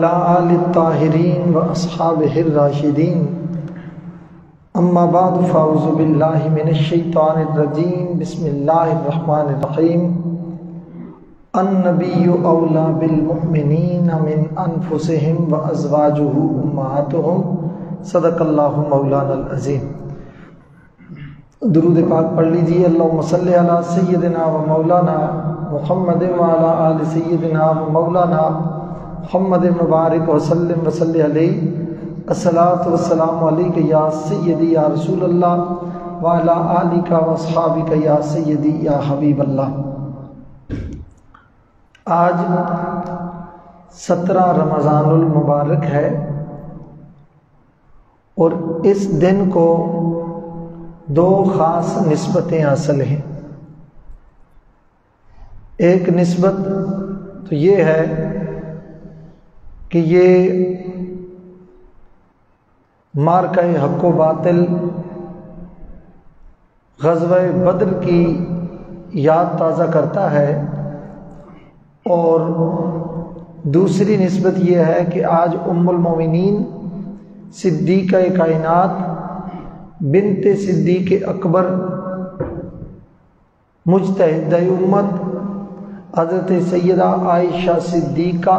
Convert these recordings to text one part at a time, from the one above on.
وعلى آل الطاهرين وأصحابه الراشدين اما بعد فاعوذ باللہ من الشیطان الرجیم بسم اللہ الرحمن الرحیم النبی اولی بالمؤمنین من انفسهم وازواجہ امہاتہم صدق اللہ مولانا العظیم۔ درود پاک پڑھ لیجیے۔ اللہم صلی علی سیدنا و مولانا محمد وعلی آل سیدنا و مولانا محمد مبارک وسلم وصلی علیہ۔ الصلاۃ والسلام علیک یا سیدی یا رسول اللہ وعلی آلک و اصحابک یا سیدی یا حبیب اللہ۔ آج 17 رمضان المبارک ہے اور اس دن کو 2 خاص نسبتیں حاصل ہیں۔ ایک نسبت تو یہ ہے کہ یہ مارکہ حق و باطل غزوہ بدر کی یاد تازہ کرتا ہے، اور دوسری نسبت یہ ہے کہ آج ام المومنین صدیقہ کائنات بنت صدیق اکبر مجتہدہ امت حضرت سیدہ عائشہ صدیقہ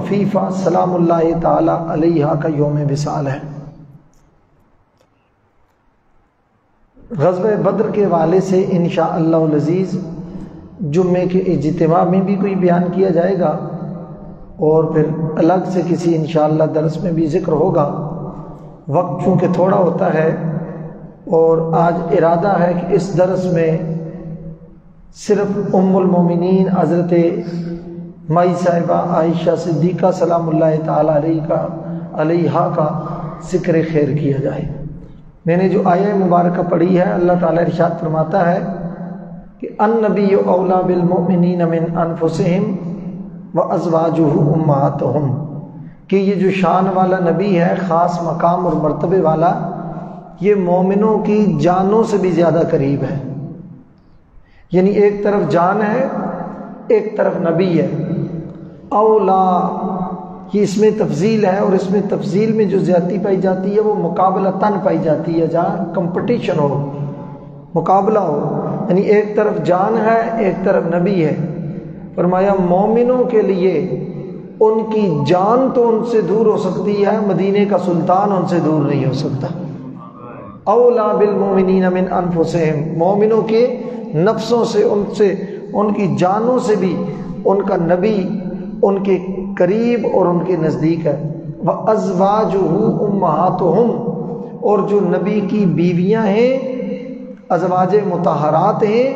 عفیفہ سلام اللہ تعالی علیہا کا یوم وصال ہے۔ غزوہ بدر کے حوالے سے انشاءاللہ العزیز جمعے کے اجتماع میں بھی کوئی بیان کیا جائے گا، اور پھر الگ سے کسی انشاءاللہ درس میں بھی ذکر ہوگا۔ وقت چونکہ تھوڑا ہوتا ہے اور آج ارادہ ہے کہ اس درس میں صرف ام المومنین حضرت مائی صاحبہ عائشہ صدیقہ سلام اللہ تعالی علیہا کا ذکر خیر کیا جائے۔ میں نے جو آیہ مبارکہ پڑھی ہے، اللہ تعالیٰ ارشاد فرماتا ہے کہ النبی اولی بالمؤمنین من انفسہم وازواجہ امہاتہم، کہ یہ جو شان والا نبی ہے، خاص مقام اور مرتبے والا، یہ مومنوں کی جانوں سے بھی زیادہ قریب ہے۔ یعنی ایک طرف جان ہے، ایک طرف نبی ہے۔ اولا یہ اس میں تفضیل ہے، اور اس میں تفضیل میں جو زیادتی پائی جاتی ہے وہ مقابلتاً پائی جاتی ہے، جہاں کمپٹیشن ہو، مقابلہ ہو، یعنی ایک طرف جان ہے، ایک طرف نبی ہے۔ فرمایا مومنوں کے لیے ان کی جان تو ان سے دور ہو سکتی ہے، مدینے کا سلطان ان سے دور نہیں ہو سکتا۔ اولا بالمؤمنین من انفسہم، مومنوں کے نفسوں سے، ان کی جانوں سے بھی ان کا نبی ان کے قریب اور ان کے نزدیک ہے۔ وَأَزْوَاجُهُ أُمَّهَاتُهُمْ، اور جو نبی کی بیویاں ہیں، ازواج مطہرات ہیں،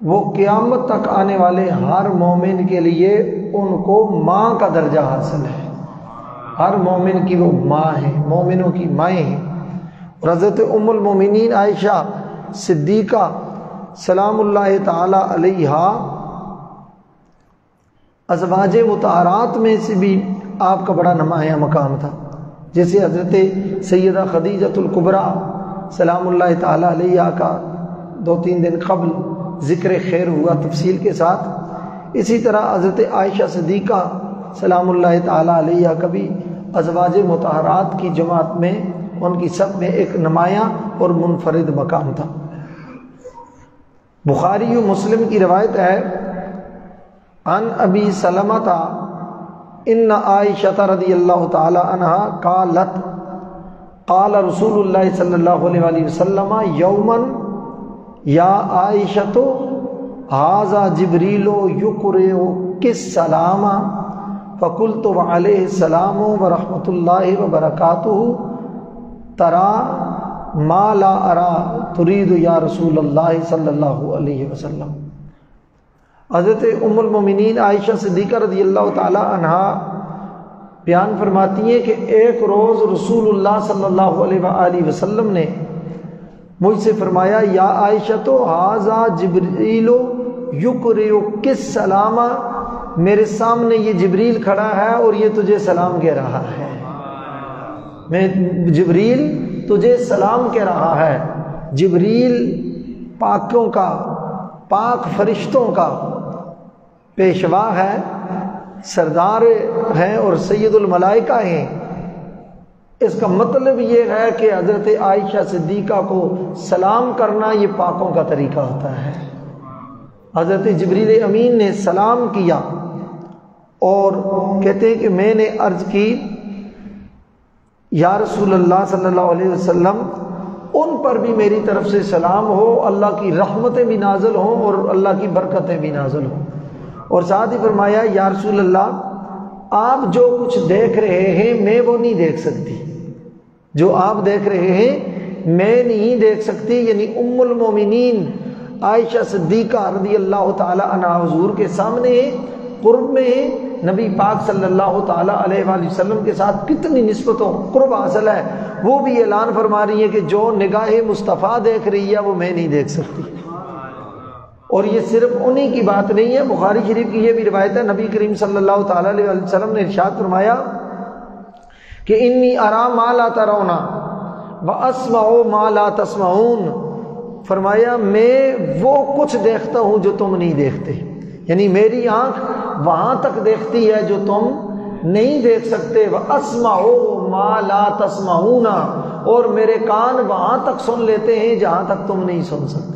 وہ قیامت تک آنے والے ہر مومن کے لیے ان کو ماں کا درجہ حاصل ہے۔ ہر مومن کی وہ ماں ہے، مومنوں کی مائیں ہیں۔ اور حضرت ام المومنین عائشہ صدیقہ سلام اللہ تعالی علیہا ازواج مطہرات میں سے بھی آپ کا بڑا نمایاں مقام تھا، جیسے حضرت سیدہ خدیجۃ الکبریٰ سلام اللہ تعالی علیہا کا 2-3 دن قبل ذکر خیر ہوا تفصیل کے ساتھ، اسی طرح حضرت عائشہ صدیقہ سلام اللہ تعالی علیہا کا بھی ازواج مطہرات کی جماعت میں ان کی سب میں ایک نمایاں اور منفرد مقام تھا۔ بخاری و مسلم کی روایت ہے، عن ابی سلمۃ ان عائشہ رضی اللہ تعالی عنہا قالت قال رسول اللہ صلی اللہ علیہ وآلہ وسلم یوما یا عائشۃ ھذا جبریل یقرئک السلام فقلت وعلیہ السلام ورحمۃ اللہ وبرکاتہ ترى ما لا ارى تريد یا رسول اللہ صلی اللہ علیہ وسلم۔ حضرت ام المومنین عائشہ صدیقہ رضی اللہ تعالی عنہا بیان فرماتی ہیں کہ ایک روز رسول اللہ صلی اللہ علیہ وآلہ وسلم نے مجھ سے فرمایا، یا عائشہ تو ھذا جبریل یقرئک السلام، میرے سامنے یہ جبریل کھڑا ہے اور یہ تجھے سلام کہہ رہا ہے۔ میں جبریل تجھے سلام کہہ رہا ہے۔ جبریل پاکوں کا، پاک فرشتوں کا پیشوا ہے، سردار ہیں اور سید الملائکہ ہیں، اس کا مطلب یہ ہے کہ حضرت عائشہ صدیقہ کو سلام کرنا یہ پاکوں کا طریقہ ہوتا ہے۔ حضرت جبریل امین نے سلام کیا اور کہتے ہیں کہ میں نے عرض کی یا رسول اللہ صلی اللہ علیہ وسلم ان پر بھی میری طرف سے سلام ہو، اللہ کی رحمتیں بھی نازل ہوں اور اللہ کی برکتیں بھی نازل ہوں۔ اور ساتھ ہی فرمایا یا رسول اللہ آپ جو کچھ دیکھ رہے ہیں میں وہ نہیں دیکھ سکتی، جو آپ دیکھ رہے ہیں میں نہیں دیکھ سکتی، یعنی ام المومنین عائشہ صدیقہ رضی اللہ تعالی عنہا حضور کے سامنے قرب میں ہے، نبی پاک صلی اللہ تعالی علیہ وآلہ وسلم کے ساتھ کتنی نسبت و قرب حاصل ہے، وہ بھی اعلان فرما رہی ہیں کہ جو نگاہ مصطفیٰ دیکھ رہی ہے وہ میں نہیں دیکھ سکتی۔ اور یہ صرف انہی کی بات نہیں ہے، بخاری شریف کی یہ بھی روایت ہے، نبی کریم صلی اللہ تعالی علیہ وآلہ وسلم نے ارشاد فرمایا کہ انی ارا ما لا ترون واسمع ما لا تسمعون، فرمایا میں وہ کچھ دیکھتا ہوں جو تم نہیں دیکھتے، یعنی میری آنکھ وہاں تک دیکھتی ہے جو تم نہیں دیکھ سکتے، واسمع ما لا تسمعون، اور میرے کان وہاں تک سن لیتے ہیں جہاں تک تم نہیں سن سکتے۔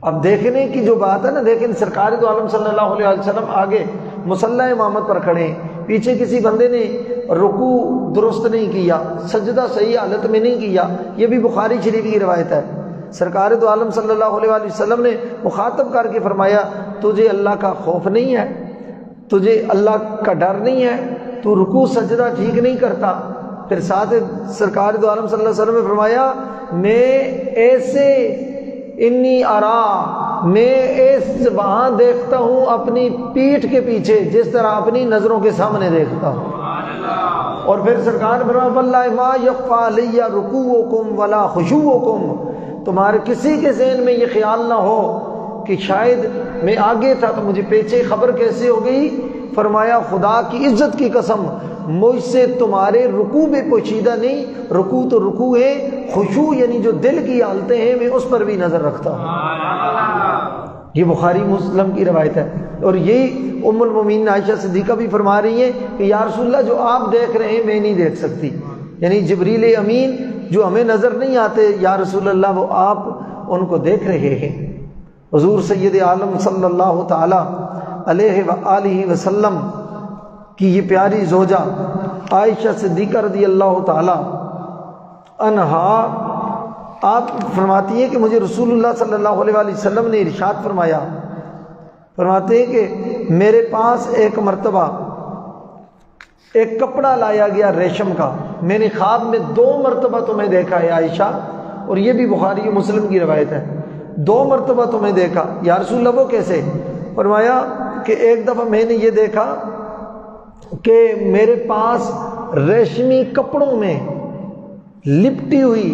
اب دیکھنے کی جو بات ہے نا، دیکھیں سرکار دو عالم صلی اللہ علیہ وسلم آگے مصلی امامت پر کھڑے ہیں، پیچھے کسی بندے نے رکوع درست نہیں کیا، سجدہ صحیح حالت میں نہیں کیا، یہ بھی بخاری شریف کی روایت ہے۔ سرکار دو عالم صلی اللہ علیہ وسلم نے مخاطب کر کے فرمایا تجھے اللہ کا خوف نہیں ہے، تجھے اللہ کا ڈر نہیں ہے، تو رکوع سجدہ ٹھیک نہیں کرتا۔ پھر ساتھ سرکار دو عالم صلی اللہ علیہ وسلم نے فرمایا میں ایسے انی ارا، میں ایس وہاں دیکھتا ہوں اپنی پیٹھ کے پیچھے جس طرح اپنی نظروں کے سامنے دیکھتا ہوں۔ اور پھر سرکار نے فرمایا واللہ ما یخفی علی رکوعکم ولا خشوعکم، تمہارے کسی کے ذہن میں یہ خیال نہ ہو کہ شاید میں آگے تھا تو مجھے پیچھے خبر کیسے ہو گئی۔ فرمایا خدا کی عزت کی قسم مجھ سے تمہارے رکوع میں پوشیدہ نہیں، رکوع تو رکوع ہے، خشوع یعنی جو دل کی حالتیں ہیں میں اس پر بھی نظر رکھتا ہوں۔ یہ بخاری مسلم کی روایت ہے۔ اور یہی ام المومنین عائشہ صدیقہ بھی فرما رہی ہیں کہ یا رسول اللہ جو آپ دیکھ رہے ہیں میں نہیں دیکھ سکتی، یعنی جبریل امین جو ہمیں نظر نہیں آتے یا رسول اللہ وہ آپ ان کو دیکھ رہے ہیں۔ حضور سید عالم صلی اللہ تعالی علیہ وآلہ وسلم کی یہ پیاری زوجہ عائشہ صدیقہ رضی اللہ تعالی عنہا آپ فرماتی ہیں کہ مجھے رسول اللہ صلی اللہ علیہ وآلہ وسلم نے ارشاد فرمایا، فرماتے ہیں کہ میرے پاس ایک مرتبہ ایک کپڑا لایا گیا ریشم کا، میں نے خواب میں 2 مرتبہ تمہیں دیکھا ہے عائشہ، اور یہ بھی بخاری و مسلم کی روایت ہے، 2 مرتبہ تمہیں دیکھا۔ یا رسول اللہ وہ کیسے؟ فرمایا کہ ایک دفعہ میں نے یہ دیکھا کہ میرے پاس ریشمی کپڑوں میں لپٹی ہوئی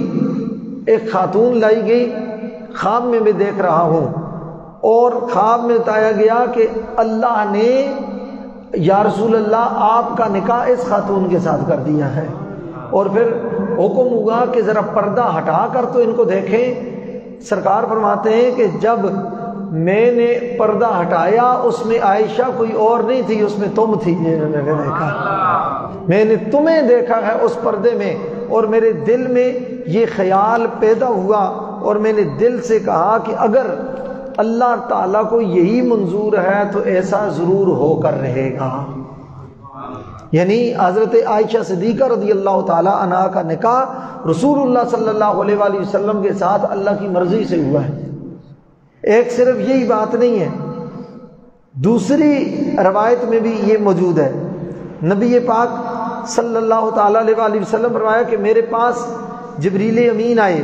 ایک خاتون لائی گئی، خواب میں میں دیکھ رہا ہوں، اور خواب میں بتایا گیا کہ اللہ نے یا رسول اللہ آپ کا نکاح اس خاتون کے ساتھ کر دیا ہے، اور پھر حکم ہوا کہ ذرا پردہ ہٹا کر تو ان کو دیکھیں۔ سرکار فرماتے ہیں کہ جب میں نے پردہ ہٹایا اس میں عائشہ کوئی اور نہیں تھی، اس میں تم تھی، میں نے دیکھا، میں نے تمہیں دیکھا ہے اس پردے میں، اور میرے دل میں یہ خیال پیدا ہوا اور میں نے دل سے کہا کہ اگر اللہ تعالیٰ کو یہی منظور ہے تو ایسا ضرور ہو کر رہے گا۔ یعنی حضرت عائشہ صدیقہ رضی اللہ تعالی عنہا کا نکاح رسول اللہ صلی اللہ علیہ وآلہ وسلم کے ساتھ اللہ کی مرضی سے ہوا ہے۔ ایک صرف یہی بات نہیں ہے، دوسری روایت میں بھی یہ موجود ہے، نبی پاک صلی اللہ تعالی علیہ وآلہ وسلم فرمایا کہ میرے پاس جبریل امین آئے،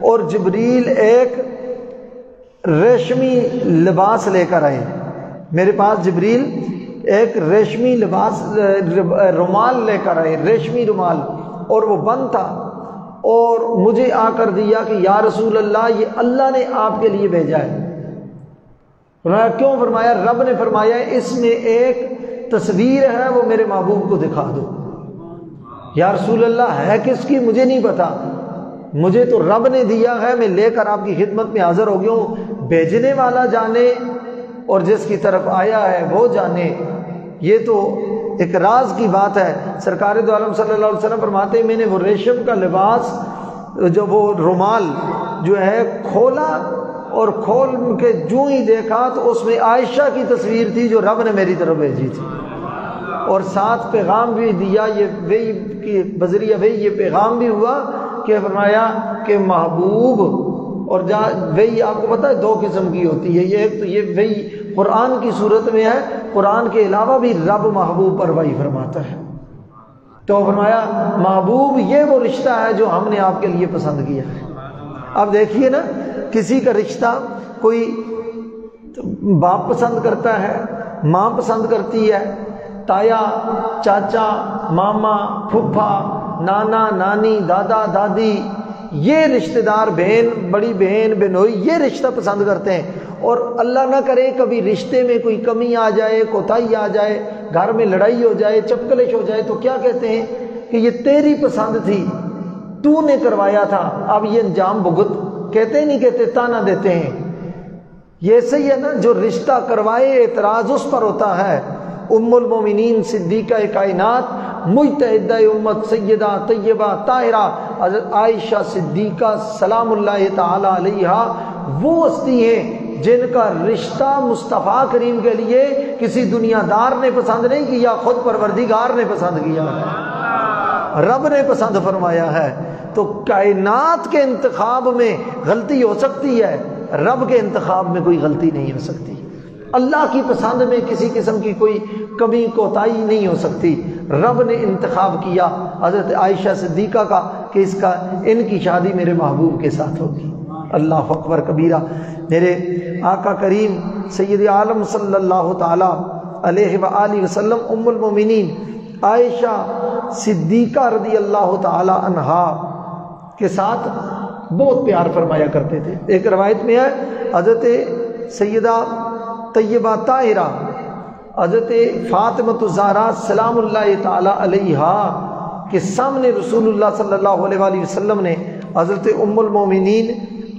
اور جبریل ایک ریشمی لباس لے کر آئے، میرے پاس جبریل ایک ریشمی لباس رومال لے کر آئے، ریشمی رومال، اور وہ بند تھا، اور مجھے آ کر دیا کہ یا رسول اللہ یہ اللہ نے آپ کے لیے بھیجا ہے۔ فرمایا کیوں؟ فرمایا رب نے فرمایا اس میں ایک تصویر ہے، وہ میرے محبوب کو دکھا دو۔ یا رسول اللہ ہے کس کی؟ مجھے نہیں پتا، مجھے تو رب نے دیا ہے، میں لے کر آپ کی خدمت میں حاضر ہو گیا ہوں، بھیجنے والا جانے اور جس کی طرف آیا ہے وہ جانے۔ یہ تو ایک راز کی بات ہے۔ سرکار دو عالم صلی اللہ علیہ وسلم فرماتے ہیں میں نے وہ ریشم کا لباس جو وہ رومال جو ہے کھولا، اور کھول کے جو ہی دیکھا تو اس میں عائشہ کی تصویر تھی جو رب نے میری طرف بھیجی تھی، اور ساتھ پیغام بھی دیا، یہ وہی کی بذریعہ وہی یہ پیغام بھی ہوا کہ فرمایا کہ محبوب، اور وہی آپ کو پتہ ہے دو قسم کی ہوتی ہے، یہ ایک تو یہ وہی قرآن کی صورت میں ہے، قرآن کے علاوہ بھی رب محبوب پر وحی فرماتا ہے۔ تو فرمایا محبوب یہ وہ رشتہ ہے جو ہم نے آپ کے لیے پسند کیا ہے۔ اب دیکھیے نا، کسی کا رشتہ کوئی باپ پسند کرتا ہے، ماں پسند کرتی ہے، تایا، چاچا، ماما، پھپھا، نانا، نانی، دادا، دادی، یہ رشتہ دار، بہن، بڑی بہن، بہنوئی، یہ رشتہ پسند کرتے ہیں۔ اور اللہ نہ کرے کبھی رشتے میں کوئی کمی آ جائے، کوتاہی آ جائے، گھر میں لڑائی ہو جائے، چپکلش ہو جائے، تو کیا کہتے ہیں کہ یہ تیری پسند تھی، تو نے کروایا تھا، اب یہ انجام بھگت۔ کہتے نہیں کہتے، تانا دیتے ہیں۔ یہ صحیح ہے نا، جو رشتہ کروائے اعتراض اس پر ہوتا ہے۔ ام المومنین صدیقہ کائنات مجتہدہ امت سیدہ طیبہ طاہرہ حضرت عائشہ صدیقہ سلام اللہ تعالی علیہا وہ ہستی ہیں جن کا رشتہ مصطفیٰ کریم کے لیے کسی دنیا دار نے پسند نہیں کیا، خود پروردگار نے پسند کیا ہے، رب نے پسند فرمایا ہے۔ تو کائنات کے انتخاب میں غلطی ہو سکتی ہے، رب کے انتخاب میں کوئی غلطی نہیں ہو سکتی۔ اللہ کی پسند میں کسی قسم کی کوئی کمی کوتاہی نہیں ہو سکتی۔ رب نے انتخاب کیا حضرت عائشہ صدیقہ کا کہ ان کی شادی میرے محبوب کے ساتھ ہوگی۔ اللہ اکبر کبیرہ۔ میرے آقا کریم سید عالم صلی اللہ تعالی علیہ وآلہ وسلم ام المومنین عائشہ صدیقہ رضی اللہ تعالی عنہا کے ساتھ بہت پیار فرمایا کرتے تھے۔ ایک روایت میں ہے حضرت سیدہ طیبہ طاہرہ حضرت فاطمۃ الزہرا سلام اللہ تعالی علیہا کے سامنے رسول اللہ صلی اللہ علیہ وآلہ وسلم نے حضرت ام المومنین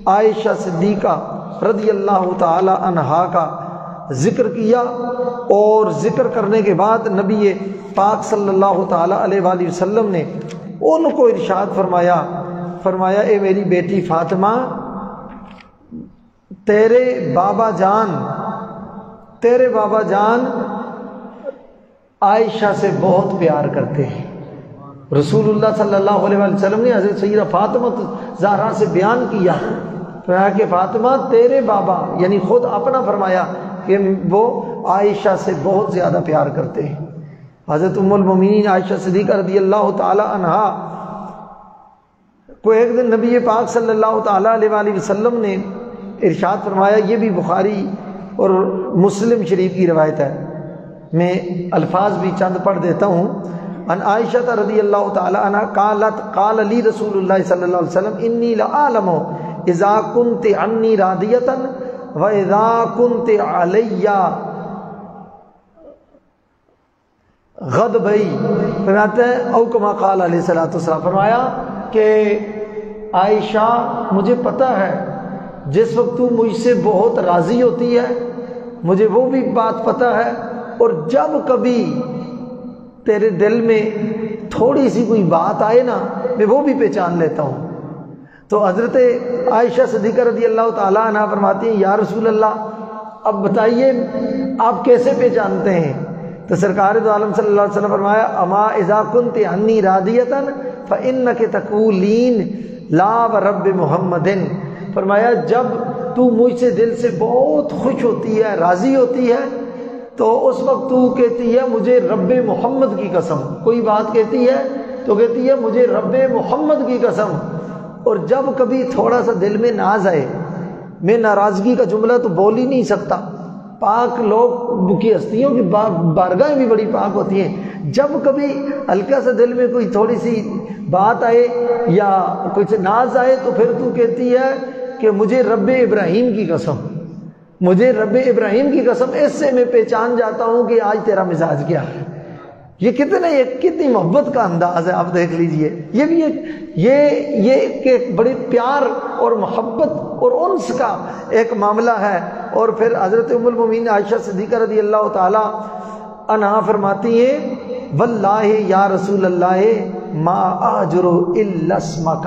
عائشہ صدیقہ رضی اللہ تعالی عنہا کا ذکر کیا، اور ذکر کرنے کے بعد نبی پاک صلی اللہ تعالی علیہ وآلہ وسلم نے ان کو ارشاد فرمایا اے میری بیٹی فاطمہ، تیرے بابا جان عائشہ سے بہت پیار کرتے ہیں۔ رسول اللہ صلی اللہ علیہ وآلہ وسلم نے حضرت سیدہ فاطمہ زہرا سے بیان کیا کہ فاطمہ تیرے بابا، یعنی خود اپنا فرمایا کہ وہ عائشہ سے بہت زیادہ پیار کرتے ہیں۔ حضرت ام المومنین عائشہ صدیقہ رضی اللہ تعالی عنہا کو ایک دن نبی پاک صلی اللہ تعالی علیہ وآلہ وسلم نے ارشاد فرمایا، یہ بھی بخاری اور مسلم شریف کی روایت ہے، میں الفاظ بھی چند پڑھ دیتا ہوں۔ ان عائشہ رضی اللہ تعالی عنہ قالت قال لی رسول اللہ صلی اللہ علیہ وسلم انی لعالم اذا کنت عنی راضیتا و اذا کنت علی غضبی، فرماتے ہیں او کما قال علیہ الصلوۃ والسلام، فرمایا کہ عائشہ مجھے پتہ ہے جس وقت تو مجھ سے بہت راضی ہوتی ہے، مجھے وہ بھی بات پتہ ہے، اور جب کبھی تیرے دل میں تھوڑی سی کوئی بات آئے نا، میں وہ بھی پہچان لیتا ہوں۔ تو حضرت عائشہ صدیقہ رضی اللہ تعالیٰ عنہ فرماتی ہیں یا رسول اللہ اب بتائیے آپ کیسے پہچانتے ہیں؟ تو سرکار دو عالم صلی اللہ علیہ وسلم فرمایا اما اذا کنت عنی راضیتا فانک تقولین لا ورب محمد، فرمایا جب تو مجھ سے دل سے بہت خوش ہوتی ہے، راضی ہوتی ہے، تو اس وقت تو کہتی ہے مجھے رب محمد کی قسم، کوئی بات کہتی ہے تو کہتی ہے مجھے رب محمد کی قسم، اور جب کبھی تھوڑا سا دل میں ناز آئے، میں ناراضگی کا جملہ تو بول ہی نہیں سکتا، پاک لوگ کی ہستیوں کی بارگاہیں بھی بڑی پاک ہوتی ہیں، جب کبھی ہلکا سا دل میں کوئی تھوڑی سی بات آئے یا کچھ ناز آئے تو پھر تو کہتی ہے کہ مجھے رب ابراہیم کی قسم، مجھے رب ابراہیم کی قسم، اس سے میں پہچان جاتا ہوں کہ آج تیرا مزاج کیا ہے۔ یہ کتنی محبت کا انداز ہے، آپ دیکھ لیجئے. یہ بھی ایک بڑی پیار اور محبت اور انس کا ایک معاملہ ہے. اور پھر حضرت ام المومنین عائشہ صدیقہ رضی اللہ تعالی عنہا فرماتی ہیں واللہ یا رسول اللہ ما اجر الا اسمک،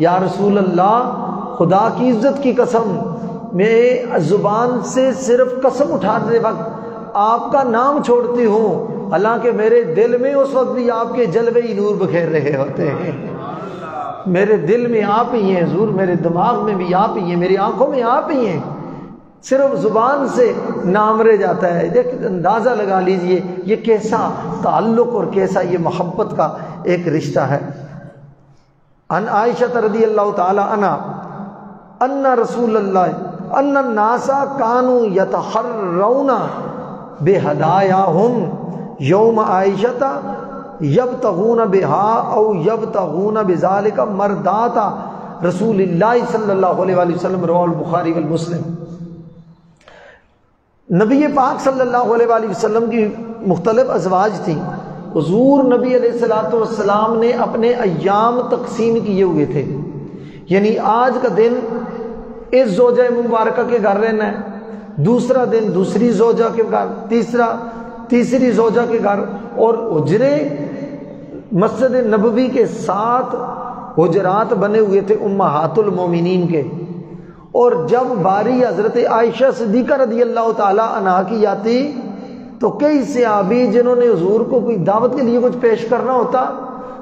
یا رسول اللہ خدا کی عزت کی قسم میں زبان سے صرف قسم اٹھاتے وقت آپ کا نام چھوڑتی ہوں، حالانکہ میرے دل میں اس وقت بھی آپ کے جلوے نور بکھیر رہے ہوتے ہیں. میرے دل میں آپ ہی ہیں حضور، میرے دماغ میں بھی آپ ہی ہیں، میری آنکھوں میں آپ ہی ہیں، صرف زبان سے نام رہ جاتا ہے. دیکھ اندازہ لگا لیجئے یہ کیسا تعلق اور کیسا یہ محبت کا ایک رشتہ ہے. ان عائشہ رضی اللہ تعالی عنہا ان رسول اللہ ان الناس کانوا یتحرون بہدایاہم یوم عائشہ یبتغون بها او یبتغون بذلک مرضات رسول اللہ صلی اللہ علیہ وآلہ وسلم، رواه البخاری والمسلم. نبی پاک صلی اللہ علیہ وآلہ وسلم کی مختلف ازواج تھیں. حضور نبی علیہ الصلوۃ والسلام نے اپنے ایام تقسیم کیے ہوئے تھے، یعنی آج کا دن اس زوجہ مبارکہ کے گھر رہنا ہے، دوسرا دن دوسری زوجہ کے گھر، تیسری زوجہ کے گھر، اور حجرے مسجد نبوی کے 7 حجرات بنے ہوئے تھے امہات المومنین کے. اور جب باری حضرت عائشہ صدیقہ رضی اللہ تعالی عنہا کی آتی تو کئی صحابی جنہوں نے حضور کو کوئی دعوت کے لیے کچھ پیش کرنا ہوتا،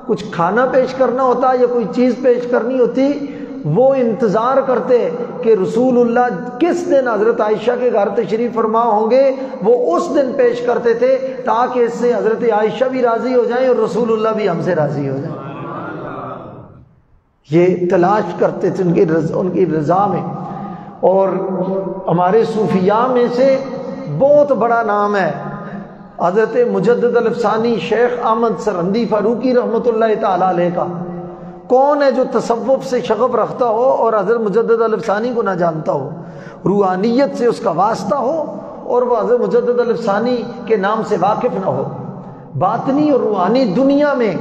کچھ کھانا پیش کرنا ہوتا یا کوئی چیز پیش کرنی ہوتی، وہ انتظار کرتے کہ رسول اللہ کس دن حضرت عائشہ کے گھر تشریف فرما ہوں گے، وہ اس دن پیش کرتے تھے تاکہ اس سے حضرت عائشہ بھی راضی ہو جائیں اور رسول اللہ بھی ہم سے راضی ہو جائیں. یہ تلاش کرتے تھے ان کی رضا میں. اور ہمارے صوفیاء میں سے بہت بڑا نام ہے حضرت مجدد الافسانی شیخ احمد سرہندی فاروقی رحمۃ اللہ تعالی علیہ کا. کون ہے جو تصوف سے شغف رکھتا ہو اور حضرت مجدد الافسانی کو نہ جانتا ہو، روحانیت سے اس کا واسطہ ہو اور وہ حضرت مجدد الافسانی کے نام سے واقف نہ ہو، باطنی اور روحانی دنیا میں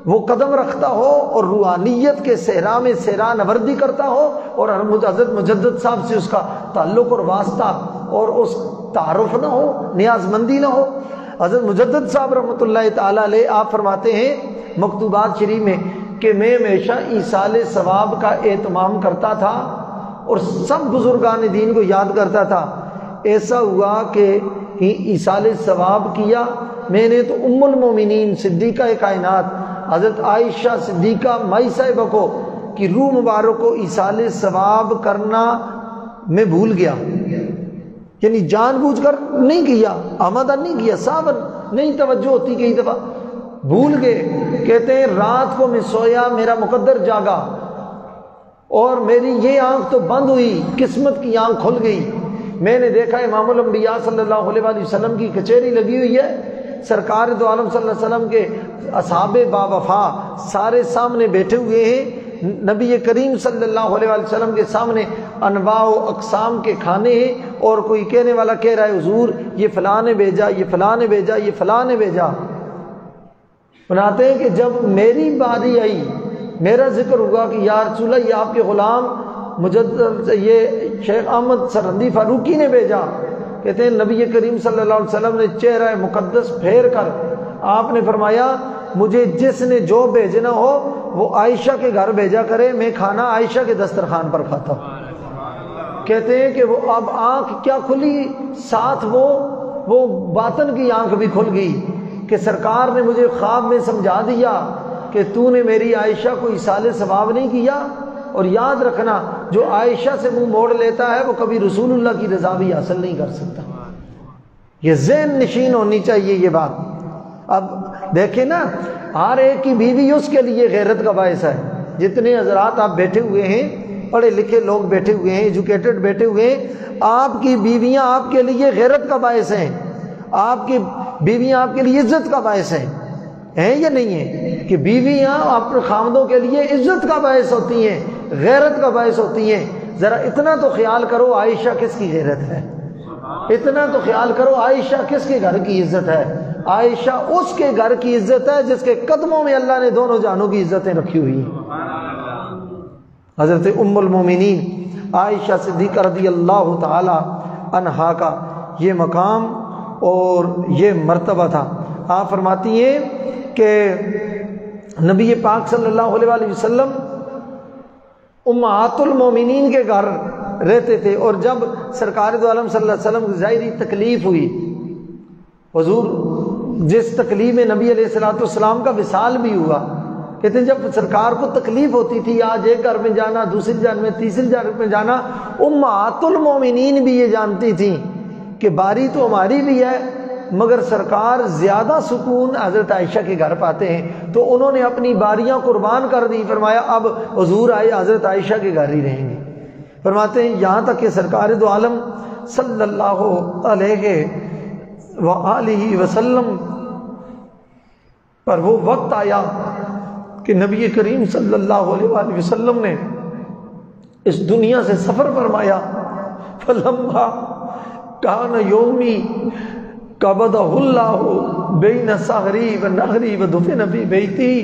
وہ قدم رکھتا ہو اور روحانیت کے صحرا میں صحرا نوردی کرتا ہو اور حضرت مجدد صاحب سے اس کا تعلق اور واسطہ اور اس تعارف نہ ہو، نیاز مندی نہ ہو. حضرت مجدد صاحب رحمۃ اللہ تعالی علیہ آپ فرماتے ہیں مکتوبات شریف میں کہ میں ہمیشہ ایصال ثواب کا اہتمام کرتا تھا اور سب بزرگان دین کو یاد کرتا تھا. ایسا ہوا کہ ایصال ثواب کیا میں نے تو ام المومنین صدیقہ کائنات حضرت عائشہ صدیقہ مائی صاحبہ کو کی روح مبارک کو ایصال ثواب کرنا میں بھول گیا، یعنی جان بوجھ کر نہیں کیا، آمدن نہیں کیا، صاحب نہیں توجہ ہوتی، کئی دفعہ بھول گئے. کہتے ہیں رات کو میں سویا، میرا مقدر جاگا اور میری یہ آنکھ تو بند ہوئی، قسمت کی آنکھ کھل گئی. میں نے دیکھا امام الانبیاء صلی اللہ علیہ وآلہ وسلم کی کچہری لگی ہوئی ہے، سرکار دو عالم صلی اللہ علیہ وسلم کے اصحاب با وفا سارے سامنے بیٹھے ہوئے ہیں. نبی کریم صلی اللہ علیہ وآلہ وسلم کے سامنے انواع و اقسام کے کھانے ہیں اور کوئی کہنے والا کہہ رہا ہے حضور یہ فلاں نے بھیجا، یہ فلاں نے بھیجا، یہ فلاں نے بھیجا. بناتے ہیں کہ جب میری باری آئی، میرا ذکر ہوا کہ یا رسول اللہ یہ آپ کے غلام مجدد یہ شیخ احمد سرہندی فاروقی نے بھیجا. کہتے ہیں نبی کریم صلی اللہ علیہ وسلم نے چہرہ مقدس پھیر کر آپ نے فرمایا مجھے جس نے جو بھیجنا ہو وہ عائشہ کے گھر بھیجا کرے، میں کھانا عائشہ کے دسترخوان پر کھاتا ہوں. کہتے ہیں کہ وہ اب آنکھ کیا کھلی، ساتھ وہ باطن کی آنکھ بھی کھل گئی کہ سرکار نے مجھے خواب میں سمجھا دیا کہ تو نے میری عائشہ کو ایصال ثواب نہیں کیا، اور یاد رکھنا جو عائشہ سے منہ موڑ لیتا ہے وہ کبھی رسول اللہ کی رضا بھی حاصل نہیں کر سکتا. یہ ذہن نشین ہونی چاہیے یہ بات. اب دیکھیں نا، ہر ایک کی بیوی اس کے لیے غیرت کا باعث ہے. جتنے حضرات آپ بیٹھے ہوئے ہیں، پڑھے لکھے لوگ بیٹھے ہوئے ہیں، ایجوکیٹڈ بیٹھے ہوئے ہیں، آپ کی بیویاں آپ کے لیے غیرت کا باعث ہیں، آپ کی بیویاں آپ کے لیے عزت کا باعث ہیں یا نہیں ہیں؟ کہ بیویاں اپنے خامدوں کے لیے عزت کا باعث ہوتی ہیں، غیرت کا باعث ہوتی ہیں. ذرا اتنا تو خیال کرو عائشہ کس کی غیرت ہے، اتنا تو خیال کرو عائشہ کس کے گھر کی عزت ہے. عائشہ اس کے گھر کی عزت ہے جس کے قدموں میں اللہ نے دونوں جانوں کی عزتیں رکھی ہوئی ہیں۔ حضرت ام المومنین عائشہ صدیقہ رضی اللہ تعالی عنہا کا یہ مقام اور یہ مرتبہ تھا۔ آپ فرماتی ہیں کہ نبی پاک صلی اللہ علیہ وآلہ وسلم امہات المومنین کے گھر رہتے تھے، اور جب سرکار دو عالم صلی اللہ علیہ وسلم کو ظاہری تکلیف ہوئی، حضور جس تکلیف میں نبی علیہ السلام کا وصال بھی ہوا، کہتے ہیں جب سرکار کو تکلیف ہوتی تھی، آج ایک گھر میں جانا، دوسری گھر میں، تیسری گھر میں جانا، امہات المومنین بھی یہ جانتی تھیں کہ باری تو ہماری بھی ہے مگر سرکار زیادہ سکون حضرت عائشہ کے گھر پاتے ہیں، تو انہوں نے اپنی باریاں قربان کر دی، فرمایا اب حضور آئے حضرت عائشہ کے گھر ہی رہیں گے۔ فرماتے ہیں یہاں تک کہ سرکار دو عالم صلی اللہ علیہ وآلہ وسلم پر وہ وقت آیا کہ نبی کریم صلی اللہ علیہ وآلہ وسلم نے اس دنیا سے سفر فرمایا، فلما کان یومی قبضہ اللہ بین سحری و نحری و دفن فی بیتی،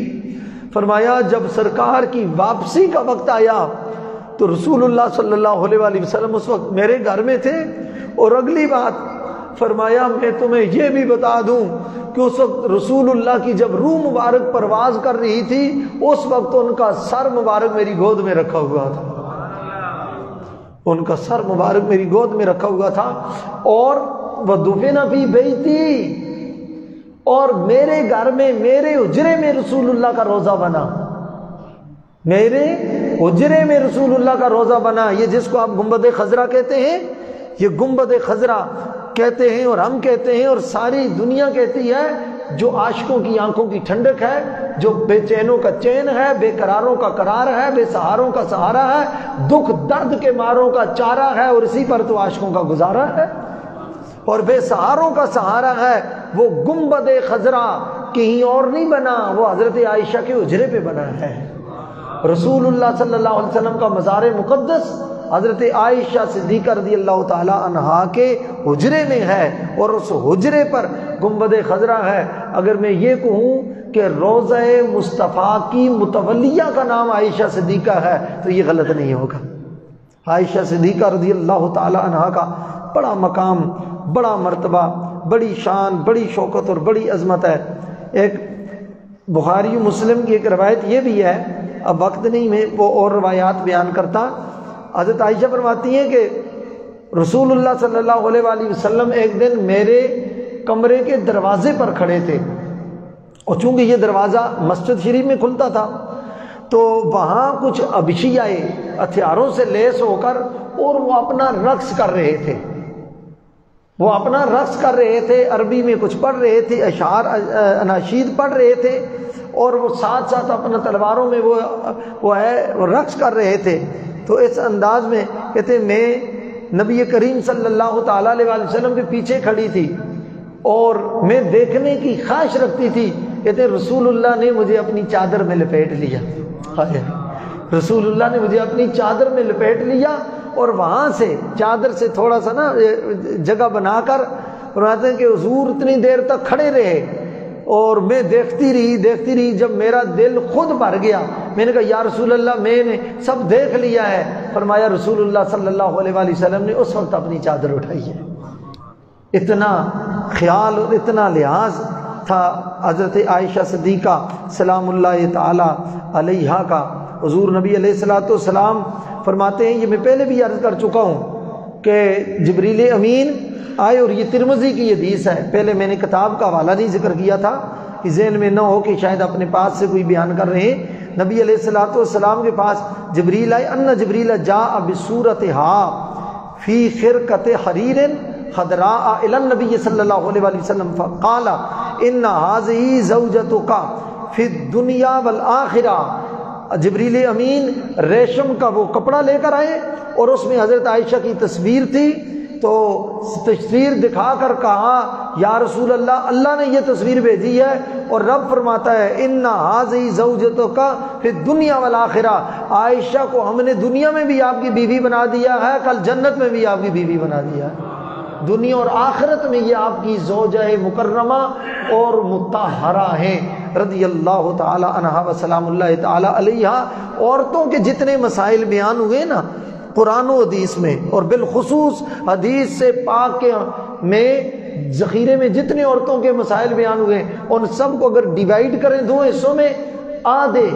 فرمایا جب سرکار کی واپسی کا وقت آیا تو رسول اللہ صلی اللہ علیہ وآلہ وسلم اس وقت میرے گھر میں تھے، اور اگلی بات فرمایا میں تمہیں یہ بھی بتا دوں کہ اس وقت رسول اللہ کی جب روح مبارک پرواز کر رہی تھی اس وقت ان کا سر مبارک میری گود میں رکھا ہوا تھا، ان کا سر مبارک میری گود میں رکھا ہوا تھا، اور وَدُفِنَ فِي بَيْتِي، اور میرے گھر میں میرے حجرے میں رسول اللہ کا روضہ بنا، میرے حجرے میں رسول اللہ کا روضہ بنا۔ یہ جس کو آپ گنبد خضرا کہتے ہیں، یہ گنبد خضرا کہتے ہیں اور ہم کہتے ہیں اور ساری دنیا کہتی ہے، جو عاشقوں کی آنکھوں کی ٹھنڈک ہے، جو بے چینوں کا چین ہے، بے قراروں کا قرار ہے، بے سہاروں کا سہارا ہے، دکھ درد کے ماروں کا چارہ ہے، اور اسی پر تو عاشقوں کا گزارا ہے، اور بے سہاروں کا سہارا ہے۔ وہ گنبد خضرا کہیں اور نہیں بنا، وہ حضرت عائشہ کے حجرے پہ بنا ہے۔ رسول اللہ صلی اللہ علیہ وسلم کا مزار مقدس حضرت عائشہ صدیقہ رضی اللہ تعالی عنہا کے حجرے میں ہے، اور اس حجرے پر گنبد خضرا ہے۔ اگر میں یہ کہوں کہ روضہ مصطفیٰ کی متولیہ کا نام عائشہ صدیقہ ہے تو یہ غلط نہیں ہوگا۔ عائشہ صدیقہ رضی اللہ تعالی عنہا کا بڑا مقام، بڑا مرتبہ، بڑی شان، بڑی شوکت اور بڑی عظمت ہے۔ ایک بخاری مسلم کی ایک روایت یہ بھی ہے، اب وقت نہیں میں وہ اور روایات بیان کرتا۔ حضرت عائشہ فرماتی ہیں کہ رسول اللہ صلی اللہ علیہ وآلہ وسلم ایک دن میرے کمرے کے دروازے پر کھڑے تھے، اور چونکہ یہ دروازہ مسجد شریف میں کھلتا تھا تو وہاں کچھ ابشیائے ہتھیاروں سے لیس ہو کر اور وہ اپنا رقص کر رہے تھے، وہ اپنا رقص کر رہے تھے، عربی میں کچھ پڑھ رہے تھے، اشعار اناشید پڑھ رہے تھے، اور وہ ساتھ ساتھ اپنا تلواروں میں وہ رقص کر رہے تھے۔ تو اس انداز میں کہتے میں نبی کریم صلی اللہ تعالیٰ علیہ وسلم کے پیچھے کھڑی تھی اور میں دیکھنے کی خواہش رکھتی تھی۔ کہتے رسول اللہ نے مجھے اپنی چادر میں لپیٹ لیا، رسول اللہ نے مجھے اپنی چادر میں لپیٹ لیا، اور وہاں سے چادر سے تھوڑا سا نا جگہ بنا کر فرماتے ہیں کہ حضور اتنی دیر تک کھڑے رہے، اور میں دیکھتی رہی، جب میرا دل خود بھر گیا میں نے کہا یا رسول اللہ میں نے سب دیکھ لیا ہے۔ فرمایا رسول اللہ صلی اللہ علیہ وآلہ وسلم نے اس وقت اپنی چادر اٹھائی ہے۔ اتنا خیال اور اتنا لحاظ تھا حضرت عائشہ صدیقہ سلام اللہ تعالی علیہا کا۔ حضور نبی علیہ الصلوۃ والسلام فرماتے ہیں، یہ میں پہلے بھی عرض کر چکا ہوں کہ جبریل امین آئے، اور یہ ترمذی کی حدیث ہے، پہلے میں نے کتاب کا حوالہ نہیں ذکر کیا تھا کہ ذہن میں نہ ہو کہ شاید اپنے پاس سے کوئی بیان کر رہے ہیں۔ نبی علیہ الصلوۃ والسلام کے پاس جبریل آئے، ان جبریل جاء بصورتها فی خرقۃ حریر خضراء الی النبی صلی اللہ علیہ وآلہ وسلم فقال ان هذه زوجتک فی الدنیا والآخرہ۔ جبریل امین ریشم کا وہ کپڑا لے کر آئے، اور اس میں حضرت عائشہ کی تصویر تھی، تو تصویر دکھا کر کہا یا رسول اللہ، اللہ نے یہ تصویر بھیجی ہے، اور رب فرماتا ہے ان هذه زوجتک فی الدنیا والآخرہ، عائشہ کو ہم نے دنیا میں بھی آپ کی بیوی بنا دیا ہے، کل جنت میں بھی آپ کی بیوی بنا دیا ہے۔ دنیا اور آخرت میں یہ آپ کی زوجہ مکرمہ اور مطہرہ ہیں رضی اللہ تعالی عنہا و سلام اللہ تعالی علیہا۔ عورتوں کے جتنے مسائل بیان ہوئے نا قرآن و حدیث میں، اور بالخصوص حدیث سے پاک کے میں ذخیرے میں جتنے عورتوں کے مسائل بیان ہوئے، ان سب کو اگر ڈیوائیڈ کریں دو حصوں میں، آدھے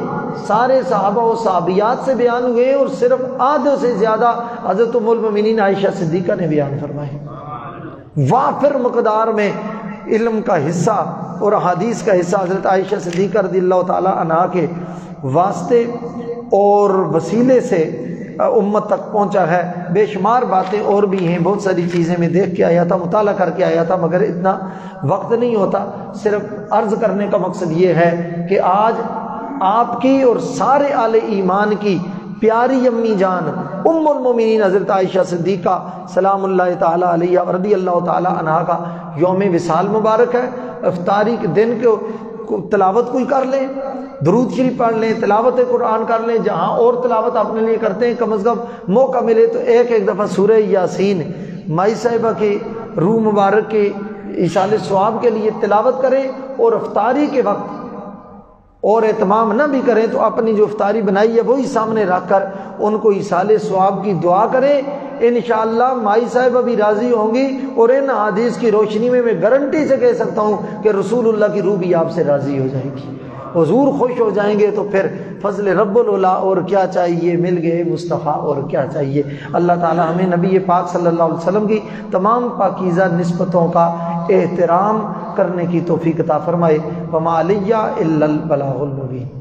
سارے صحابہ و صحابیات سے بیان ہوئے اور صرف آدھے سے زیادہ حضرت ام المؤمنین عائشہ صدیقہ نے بیان فرمائے۔ وافر مقدار میں علم کا حصہ اور حدیث کا حصہ حضرت عائشہ صدیقہ رضی اللہ تعالی عنہا کے واسطے اور وسیلے سے امت تک پہنچا ہے۔ بے شمار باتیں اور بھی ہیں، بہت ساری چیزیں میں دیکھ کے آیا تھا، مطالعہ کر کے آیا تھا، مگر اتنا وقت نہیں ہوتا۔ صرف عرض کرنے کا مقصد یہ ہے کہ آج آپ کی اور سارے اہل ایمان کی پیاری امی جان ام المومنین حضرت عائشہ صدیقہ سلام اللہ تعالی علیہ رضی اللہ تعالی عنہا کا یوم وصال مبارک ہے۔ افطاری کے دن کو تلاوت کوئی کر لیں، درود شریف پڑھ لیں، تلاوت قرآن کر لیں، جہاں اور تلاوت اپنے لیے کرتے ہیں کم از کم موقع ملے تو ایک دفعہ سورہ یاسین مائی صاحبہ کی روح مبارک کے ایصال ثواب کے لیے تلاوت کریں، اور افطاری کے وقت اور اہتمام نہ بھی کریں تو اپنی جو افطاری بنائی ہے وہی سامنے رکھ کر ان کو ایصال ثواب کی دعا کریں۔ انشاءاللہ مائی صاحبہ بھی راضی ہوں گی، اور ان حدیث کی روشنی میں گارنٹی سے کہہ سکتا ہوں کہ رسول اللہ کی روح بھی آپ سے راضی ہو جائے گی، حضور خوش ہو جائیں گے، تو پھر فضل رب العلا اور کیا چاہیے، مل گئے مصطفیٰ اور کیا چاہیے۔ اللہ تعالی ہمیں نبی پاک صلی اللہ علیہ وسلم کی تمام پاکیزہ نسبتوں کا احترام کرنے کی توفیق عطا فرمائے۔ وما علیہ الا البلاغ المبین۔